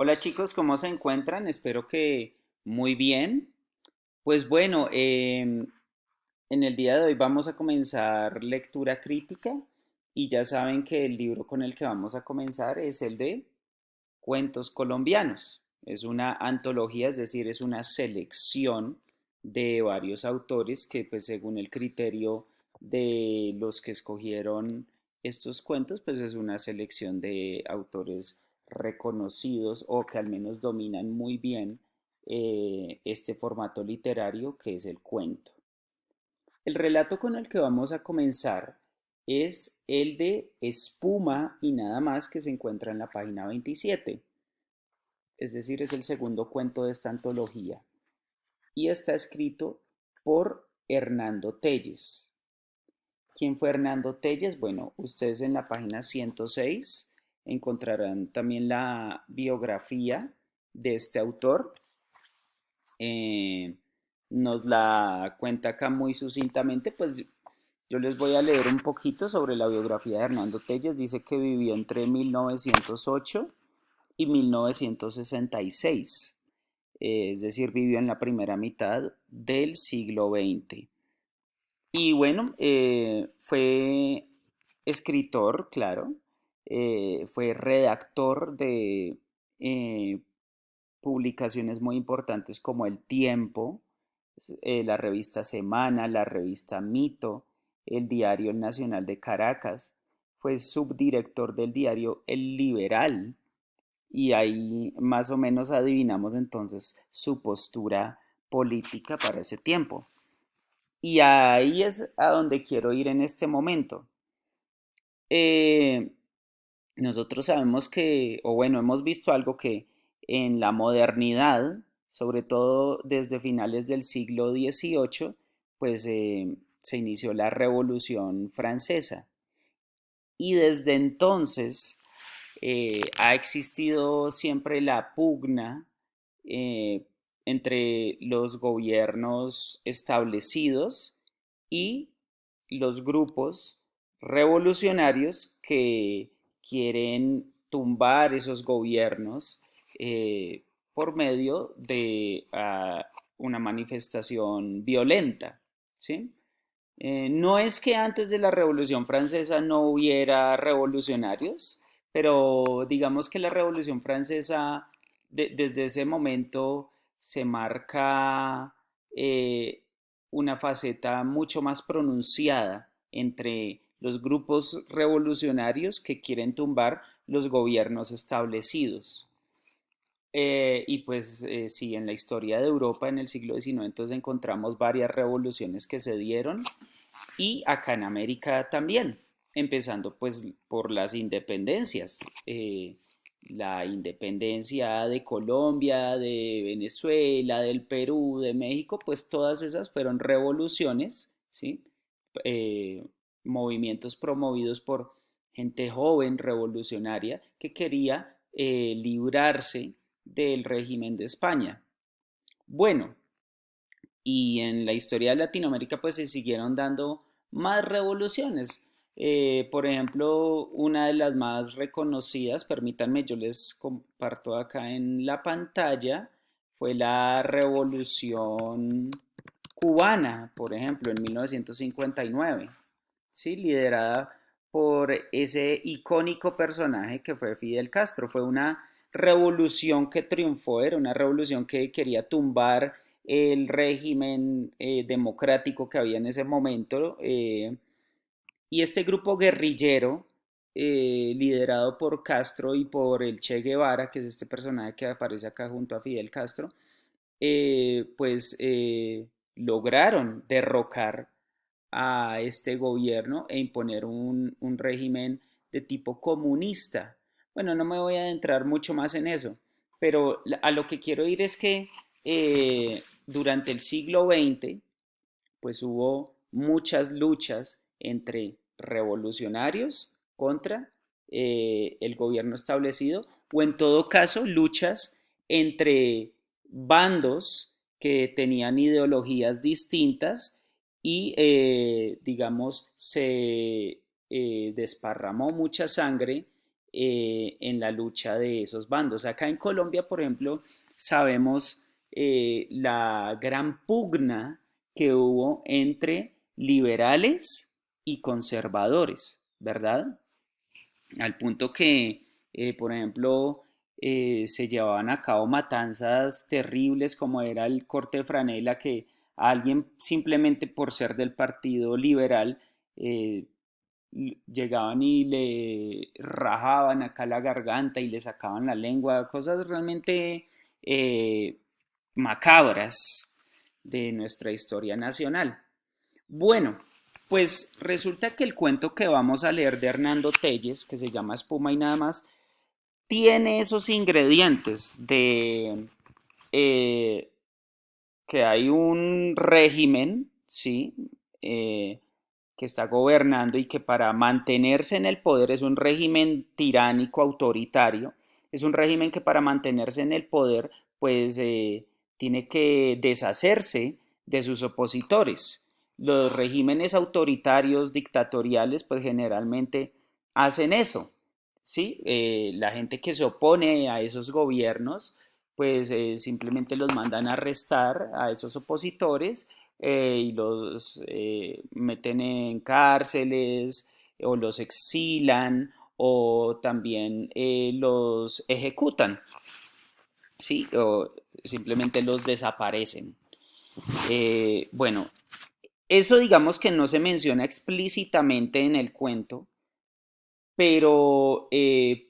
Hola chicos, ¿cómo se encuentran? Espero que muy bien. Pues bueno, en el día de hoy vamos a comenzar lectura crítica y ya saben que el libro con el que vamos a comenzar es el de Cuentos colombianos. Es una antología, es decir, es una selección de varios autores que pues según el criterio de los que escogieron estos cuentos, pues es una selección de autores reconocidos o que al menos dominan muy bien este formato literario que es el cuento. El relato con el que vamos a comenzar es el de Espuma y nada más que se encuentra en la página 27, es decir, es el segundo cuento de esta antología y está escrito por Hernando Telles. ¿Quién fue Hernando Telles? Bueno, ustedes en la página 106 encontrarán también la biografía de este autor. Eh, Nos la cuenta acá muy sucintamente, pues yo les voy a leer un poquito sobre la biografía de Hernando Telles. Dice que vivió entre 1908 y 1966, es decir, vivió en la primera mitad del siglo XX. Y bueno, fue escritor, claro, fue redactor de eh, publicaciones muy importantes como El Tiempo, la revista Semana, la revista Mito, el diario El Nacional de Caracas, fue subdirector del diario El Liberal y ahí más o menos adivinamos entonces su postura política para ese tiempo. Y ahí es a donde quiero ir en este momento. Eh, Nosotros sabemos que, o bueno, hemos visto algo que en la modernidad, sobre todo desde finales del siglo XVIII, pues se inició la Revolución Francesa. Y desde entonces ha existido siempre la pugna eh, entre los gobiernos establecidos y los grupos revolucionarios que quieren tumbar esos gobiernos por medio de una manifestación violenta, ¿sí? No es que antes de la Revolución Francesa no hubiera revolucionarios, pero digamos que la Revolución Francesa desde ese momento se marca una faceta mucho más pronunciada entre los grupos revolucionarios que quieren tumbar los gobiernos establecidos. Y pues sí, en la historia de Europa en el siglo XIX entonces encontramos varias revoluciones que se dieron y acá en América también, empezando pues por las independencias. La independencia de Colombia, de Venezuela, del Perú, de México, pues todas esas fueron revoluciones, ¿sí? Eh, Movimientos promovidos por gente joven, revolucionaria, que quería librarse del régimen de España. Bueno, y en la historia de Latinoamérica pues se siguieron dando más revoluciones. Por ejemplo, una de las más reconocidas, permítanme, yo les comparto acá en la pantalla, fue la Revolución Cubana, por ejemplo, en 1959, ¿sí? Liderada por ese icónico personaje que fue Fidel Castro. Fue una revolución que triunfó, era una revolución que quería tumbar el régimen democrático que había en ese momento. Y este grupo guerrillero, liderado por Castro y por el Che Guevara, que es este personaje que aparece acá junto a Fidel Castro, pues lograron derrocar a este gobierno e imponer un régimen de tipo comunista. Bueno, no me voy a adentrar mucho más en eso, pero a lo que quiero ir es que durante el siglo XX, pues hubo muchas luchas entre revolucionarios contra el gobierno establecido, o en todo caso luchas entre bandos que tenían ideologías distintas y digamos se desparramó mucha sangre en la lucha de esos bandos. Acá en Colombia, por ejemplo, sabemos la gran pugna que hubo entre liberales y conservadores, ¿verdad? Al punto que, por ejemplo, se llevaban a cabo matanzas terribles como era el corte de franela, que a alguien simplemente por ser del partido liberal eh, llegaban y le rajaban acá la garganta y le sacaban la lengua, cosas realmente eh, macabras de nuestra historia nacional. Bueno, pues resulta que el cuento que vamos a leer de Hernando Telles, que se llama Espuma y nada más, tiene esos ingredientes de eh, que hay un régimen, ¿sí? Eh, que está gobernando y que para mantenerse en el poder es un régimen tiránico, autoritario, es un régimen que para mantenerse en el poder, pues tiene que deshacerse de sus opositores. Los regímenes autoritarios, dictatoriales, pues generalmente hacen eso, ¿sí? La gente que se opone a esos gobiernos, pues simplemente los mandan a arrestar a esos opositores y los meten en cárceles o los exilan o también los ejecutan, ¿sí? O simplemente los desaparecen. Bueno, eso digamos que no se menciona explícitamente en el cuento, pero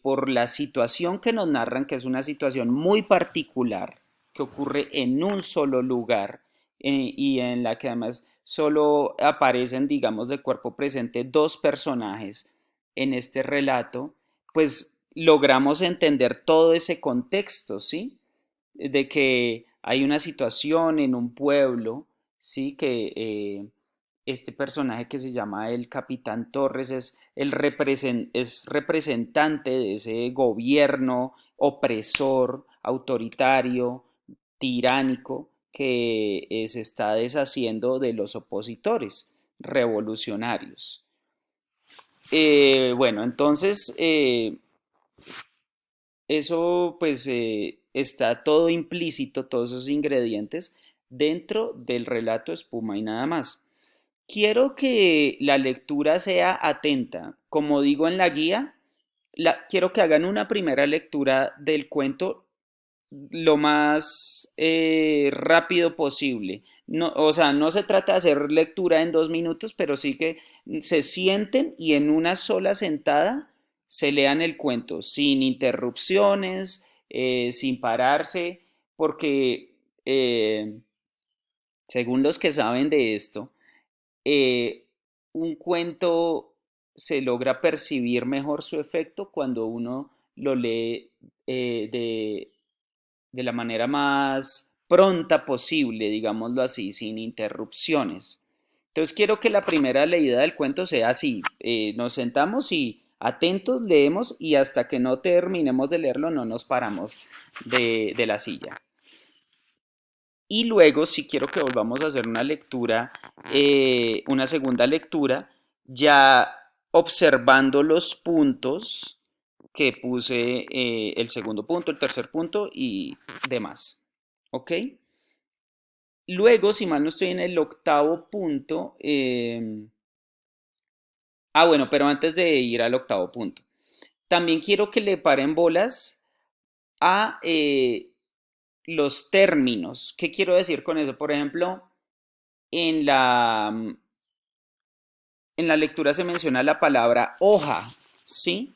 por la situación que nos narran, que es una situación muy particular, que ocurre en un solo lugar y en la que además solo aparecen, digamos, de cuerpo presente dos personajes en este relato, pues logramos entender todo ese contexto, ¿sí? De que hay una situación en un pueblo, ¿sí? Que este personaje que se llama el Capitán Torres es representante de ese gobierno opresor, autoritario, tiránico, que se está deshaciendo de los opositores revolucionarios. Bueno, entonces eso pues está todo implícito, todos esos ingredientes dentro del relato Espuma y nada más. Quiero que la lectura sea atenta. Como digo en la guía, quiero que hagan una primera lectura del cuento lo más rápido posible. No, o sea, no se trata de hacer lectura en 2 minutos, pero sí que se sienten y en una sola sentada se lean el cuento, sin interrupciones, sin pararse, porque según los que saben de esto, eh, un cuento se logra percibir mejor su efecto cuando uno lo lee de la manera más pronta posible, digámoslo así, sin interrupciones. Entonces quiero que la primera leída del cuento sea así. Nos sentamos y atentos leemos y hasta que no terminemos de leerlo no nos paramos de la silla. Y luego, si quiero que volvamos a hacer una lectura, una segunda lectura, ya observando los puntos que puse, el segundo punto, el tercer punto y demás. ¿Ok? Luego, si mal no estoy en el octavo punto, bueno, pero antes de ir al octavo punto, también quiero que le paren bolas a los términos. ¿Qué quiero decir con eso? Por ejemplo, en en la lectura se menciona la palabra hoja, ¿sí?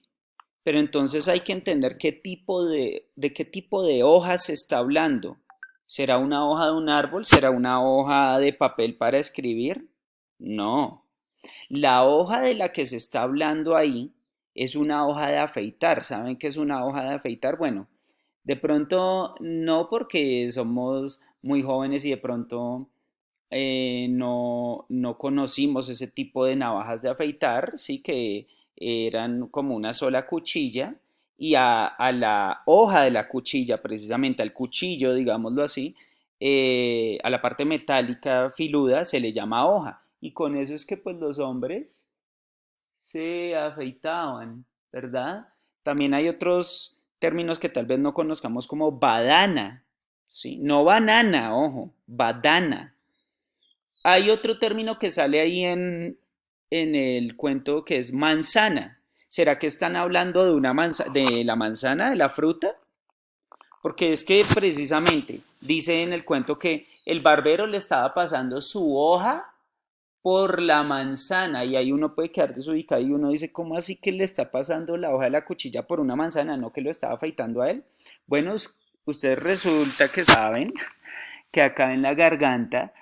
Pero entonces hay que entender de qué tipo de hoja se está hablando. ¿Será una hoja de un árbol? ¿Será una hoja de papel para escribir? No. La hoja de la que se está hablando ahí es una hoja de afeitar. ¿Saben qué es una hoja de afeitar? Bueno, de pronto no porque somos muy jóvenes y de pronto no conocimos ese tipo de navajas de afeitar, sí que eran como una sola cuchilla y a la hoja de la cuchilla, precisamente al cuchillo, digámoslo así, a la parte metálica filuda se le llama hoja y con eso es que pues los hombres se afeitaban, ¿verdad? También hay otros términos que tal vez no conozcamos como badana, ¿sí? No banana, ojo, badana. Hay otro término que sale ahí en el cuento que es manzana. ¿Será que están hablando de de la manzana, de la fruta? Porque es que precisamente dice en el cuento que el barbero le estaba pasando su hoja por la manzana y ahí uno puede quedar desubicado y uno dice, ¿cómo así que le está pasando la hoja de la cuchilla por una manzana? ¿No que lo estaba afeitando a él? Bueno, ustedes resulta que saben que acá en la garganta,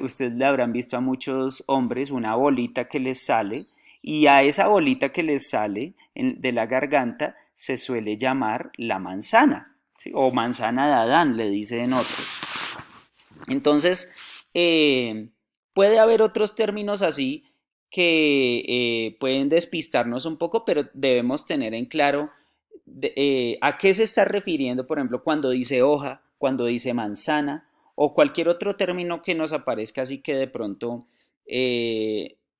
ustedes le habrán visto a muchos hombres una bolita que les sale y a esa bolita que les sale de la garganta se suele llamar la manzana, ¿sí? O manzana de Adán, le dicen otros. Entonces, eh, puede haber otros términos así que pueden despistarnos un poco, pero debemos tener en claro a qué se está refiriendo, por ejemplo, cuando dice hoja, cuando dice manzana o cualquier otro término que nos aparezca así que de pronto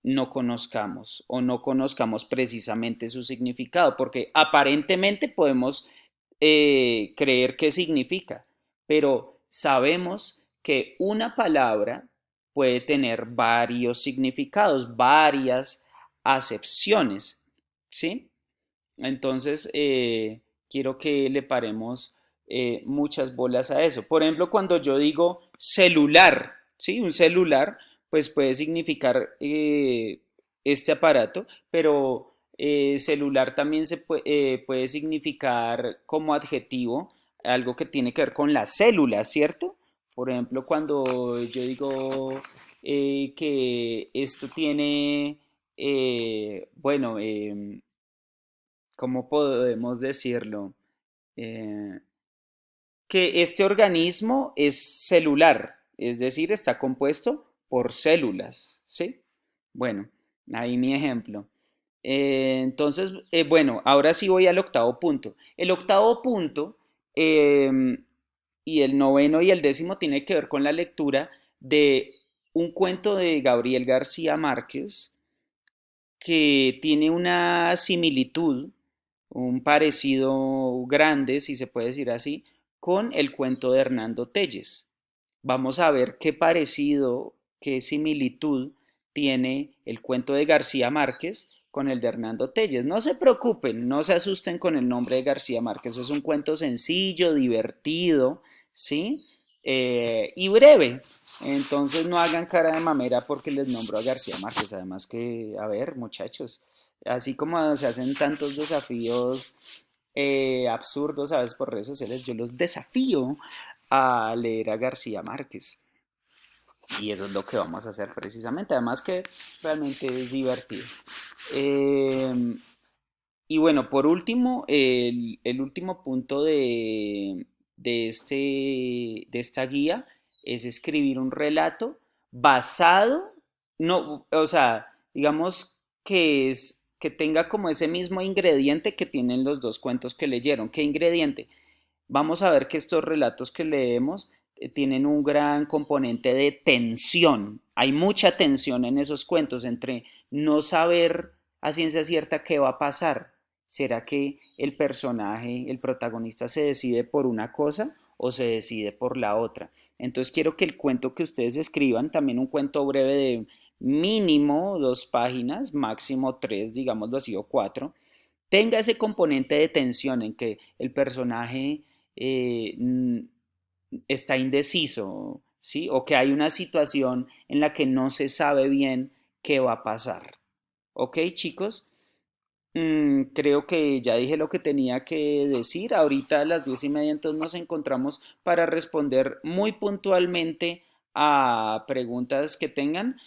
no conozcamos o no conozcamos precisamente su significado, porque aparentemente podemos creer qué significa, pero sabemos que una palabra puede tener varios significados, varias acepciones, ¿sí? Entonces, quiero que le paremos muchas bolas a eso. Por ejemplo, cuando yo digo celular, ¿sí? Un celular, pues puede significar este aparato, pero celular también puede significar como adjetivo algo que tiene que ver con las células, ¿cierto? Por ejemplo, cuando yo digo que esto tiene, bueno, ¿cómo podemos decirlo? Eh, que este organismo es celular, es decir, está compuesto por células, ¿sí? Bueno, ahí mi ejemplo. Entonces, bueno, ahora sí voy al octavo punto. El octavo punto y el noveno y el décimo tiene que ver con la lectura de un cuento de Gabriel García Márquez que tiene una similitud, un parecido grande, si se puede decir así, con el cuento de Hernando Telles. Vamos a ver qué parecido, qué similitud tiene el cuento de García Márquez con el de Hernando Telles. No se preocupen, no se asusten con el nombre de García Márquez, es un cuento sencillo, divertido, ¿sí? Y breve. Entonces no hagan cara de mamera porque les nombro a García Márquez. Además que, a ver, muchachos, así como se hacen tantos desafíos absurdos a veces por redes sociales, yo los desafío a leer a García Márquez. Y eso es lo que vamos a hacer precisamente. Además que realmente es divertido. Eh, y bueno, por último, el último punto de esta guía es escribir un relato basado, no, o sea, digamos que tenga como ese mismo ingrediente que tienen los dos cuentos que leyeron. ¿Qué ingrediente? Vamos a ver que estos relatos que leemos tienen un gran componente de tensión. Hay mucha tensión en esos cuentos entre no saber a ciencia cierta qué va a pasar. ¿Será que el personaje, el protagonista, se decide por una cosa o se decide por la otra? Entonces quiero que el cuento que ustedes escriban, también un cuento breve de mínimo 2 páginas, máximo 3, digámoslo así, o 4, tenga ese componente de tensión en que el personaje está indeciso, ¿sí? O que hay una situación en la que no se sabe bien qué va a pasar. ¿Ok, chicos? Creo que ya dije lo que tenía que decir. Ahorita a las 10:30 entonces nos encontramos para responder muy puntualmente a preguntas que tengan,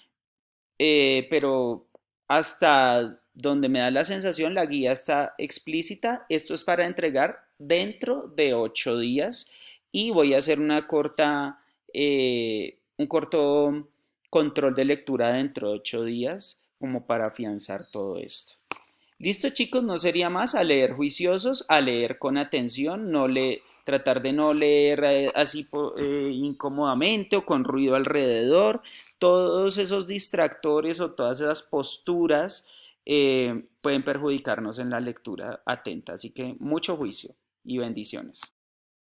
pero hasta donde me da la sensación, la guía está explícita. Esto es para entregar dentro de 8 días y voy a hacer un corto control de lectura dentro de 8 días como para afianzar todo esto. Listo, chicos, no sería más a leer juiciosos, a leer con atención, tratar de no leer así incómodamente o con ruido alrededor. Todos esos distractores o todas esas posturas pueden perjudicarnos en la lectura atenta. Así que mucho juicio y bendiciones.